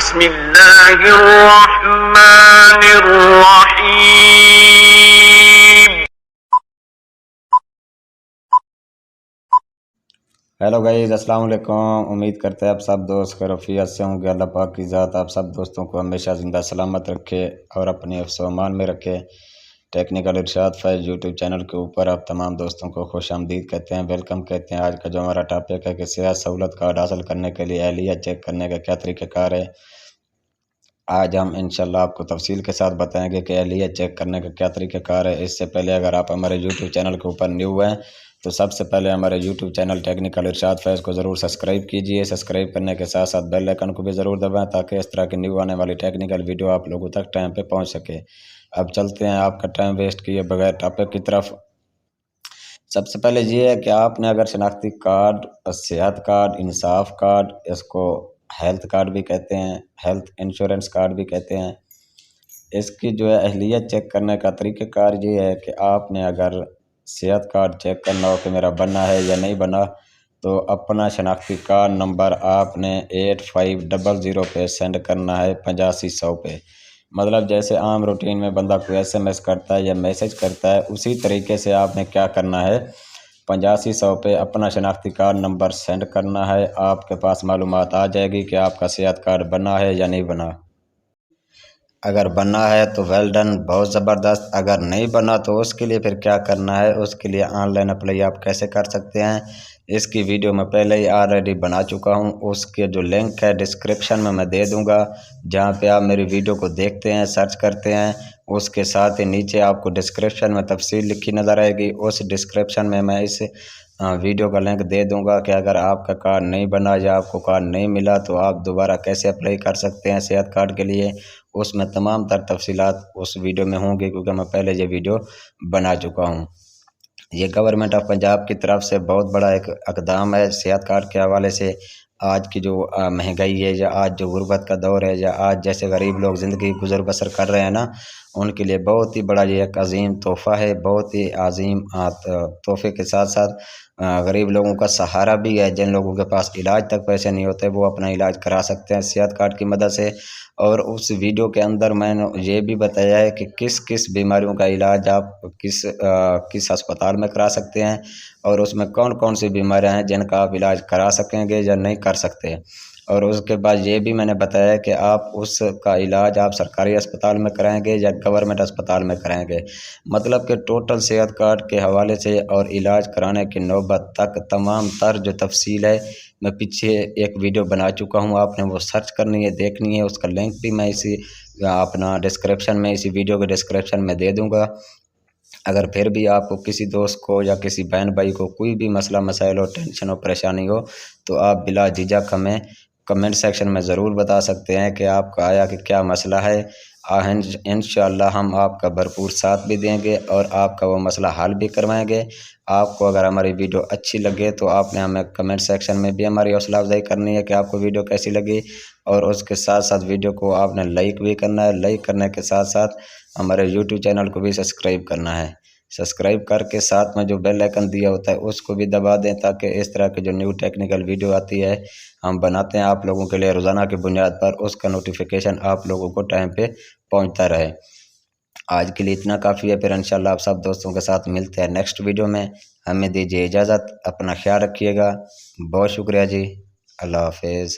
بسم اللہ الرحمن الرحیم۔ ہیلو گائز، السلام علیکم۔ امید کرتے ہیں آپ سب دوست خیریت سے ہوں گے۔ اللہ پاک کی ذات آپ سب دوستوں کو ہمیشہ زندہ سلامت رکھے اور اپنے حفظ و امان میں رکھے۔ ٹیکنیکل ارشاد فیض یوٹیوب چینل کے اوپر آپ تمام دوستوں کو خوش آمدید کہتے ہیں، ویلکم کہتے ہیں۔ آج کا جو ہمارا ٹاپک ہے کہ صحت سہولت کارڈ حاصل کرنے کے لیے اہلیت چیک کرنے کا کیا طریقہ کار ہے، آج ہم انشاءاللہ آپ کو تفصیل کے ساتھ بتائیں گے کہ اہلیت چیک کرنے کا کیا طریقہ کار ہے۔ اس سے پہلے اگر آپ ہمارے یوٹیوب چینل کے اوپر نیو ہیں تو سب سے پہلے ہمارے یوٹیوب چینل ٹیکنیکل ارشاد فیض کو ضرور سبسکرائب کیجئے۔ سبسکرائب کرنے کے ساتھ ساتھ بیل آئیکن کو بھی ضرور دبائیں تاکہ اس طرح کی نیو آنے والی ٹیکنیکل ویڈیو آپ لوگوں تک ٹائم پہ پہنچ سکے۔ اب چلتے ہیں آپ کا ٹائم ویسٹ کیے بغیر ٹاپک کی طرف۔ سب سے پہلے یہ ہے کہ آپ نے اگر شناختی کارڈ، صحت کارڈ، انصاف کارڈ، اس کو ہیلتھ کارڈ بھی کہتے ہیں، ہیلتھ انشورنس کارڈ بھی کہتے ہیں، اس کی جو ہے اہلیت چیک کرنے کا طریقہ کار یہ ہے کہ آپ نے اگر صحت کارڈ چیک کرنا ہو کہ میرا بنا ہے یا نہیں بنا تو اپنا شناختی کارڈ نمبر آپ نے 8500 پہ سینڈ کرنا ہے 8500 پہ۔ مطلب جیسے عام روٹین میں بندہ کوئی SMS کرتا ہے یا میسج کرتا ہے، اسی طریقے سے آپ نے کیا کرنا ہے، 8500 پہ اپنا شناختی کارڈ نمبر سینڈ کرنا ہے۔ آپ کے پاس معلومات آ جائے گی کہ آپ کا صحت کارڈ بنا ہے یا نہیں بنا۔ اگر بنا ہے تو ویل ڈن، بہت زبردست۔ اگر نہیں بنا تو اس کے لیے پھر کیا کرنا ہے، اس کے لیے آن لائن اپلائی آپ کیسے کر سکتے ہیں، اس کی ویڈیو میں پہلے ہی آلریڈی بنا چکا ہوں۔ اس کے جو لنک ہے ڈسکرپشن میں دے دوں گا، جہاں پہ آپ میری ویڈیو کو دیکھتے ہیں، سرچ کرتے ہیں، اس کے ساتھ ہی نیچے آپ کو ڈسکرپشن میں تفصیل لکھی نظر آئے گی۔ اس ڈسکرپشن میں اس ویڈیو کا لنک دے دوں گا کہ اگر آپ کا کارڈ نہیں بنا یا آپ کو کارڈ نہیں ملا تو آپ دوبارہ کیسے اپلائی کر سکتے ہیں صحت کارڈ کے لیے۔ اس میں تمام تر تفصیلات اس ویڈیو میں ہوں گی کیونکہ میں پہلے یہ ویڈیو بنا چکا ہوں۔ یہ گورنمنٹ آف پنجاب کی طرف سے بہت بڑا ایک اقدام ہے صحت کارڈ کے حوالے سے۔ آج کی جو مہنگائی ہے یا آج جو غربت کا دور ہے یا آج جیسے غریب لوگ زندگی گزر بسر کر رہے ہیں نا، ان کے لیے بہت ہی بڑا یہ ایک عظیم تحفہ ہے، بہت ہی عظیم تحفے کے ساتھ ساتھ غریب لوگوں کا سہارا بھی ہے۔ جن لوگوں کے پاس علاج تک پیسے نہیں ہوتے وہ اپنا علاج کرا سکتے ہیں صحت کارڈ کی مدد سے۔ اور اس ویڈیو کے اندر میں نے یہ بھی بتایا ہے کہ کس کس بیماریوں کا علاج آپ کس ہسپتال میں کرا سکتے ہیں اور اس میں کون کون سی بیماریاں ہیں جن کا آپ علاج کرا سکیں گے یا نہیں کر سکتے۔ اور اس کے بعد یہ بھی میں نے بتایا کہ آپ اس کا علاج آپ سرکاری اسپتال میں کرائیں گے یا گورنمنٹ اسپتال میں کرائیں گے۔ مطلب کہ ٹوٹل صحت کارڈ کے حوالے سے اور علاج کرانے کی نوبت تک تمام تر جو تفصیل ہے میں پیچھے ایک ویڈیو بنا چکا ہوں، آپ نے وہ سرچ کرنی ہے، دیکھنی ہے۔ اس کا لنک بھی میں اسی اپنا ڈسکرپشن میں، اسی ویڈیو کے ڈسکرپشن میں دے دوں گا۔ اگر پھر بھی آپ کو کسی دوست کو یا کسی بہن بھائی کو کوئی بھی مسئلہ مسائل ہو، ٹینشن ہو، پریشانی ہو تو آپ بلا جھجھک ہمیں کمنٹ سیکشن میں ضرور بتا سکتے ہیں کہ آپ کا آیا کہ کیا مسئلہ ہے۔ انشاءاللہ ہم آپ کا بھرپور ساتھ بھی دیں گے اور آپ کا وہ مسئلہ حل بھی کروائیں گے۔ آپ کو اگر ہماری ویڈیو اچھی لگے تو آپ نے ہمیں کمنٹ سیکشن میں بھی ہماری حوصلہ افزائی کرنی ہے کہ آپ کو ویڈیو کیسی لگی، اور اس کے ساتھ ساتھ ویڈیو کو آپ نے لائک بھی کرنا ہے۔ لائک کرنے کے ساتھ ساتھ ہمارے یوٹیوب چینل کو بھی سبسکرائب کرنا ہے۔ سبسکرائب کر کے ساتھ میں جو بیل آئیکن دیا ہوتا ہے اس کو بھی دبا دیں تاکہ اس طرح کے جو نیو ٹیکنیکل ویڈیو آتی ہے ہم بناتے ہیں آپ لوگوں کے لیے روزانہ کی بنیاد پر، اس کا نوٹیفیکیشن آپ لوگوں کو ٹائم پہ پہنچتا رہے۔ آج کے لیے اتنا کافی ہے، پھر انشاءاللہ آپ سب دوستوں کے ساتھ ملتے ہیں نیکسٹ ویڈیو میں۔ ہمیں دیجیے اجازت، اپنا خیال رکھیے گا۔ بہت شکریہ جی، اللہ حافظ۔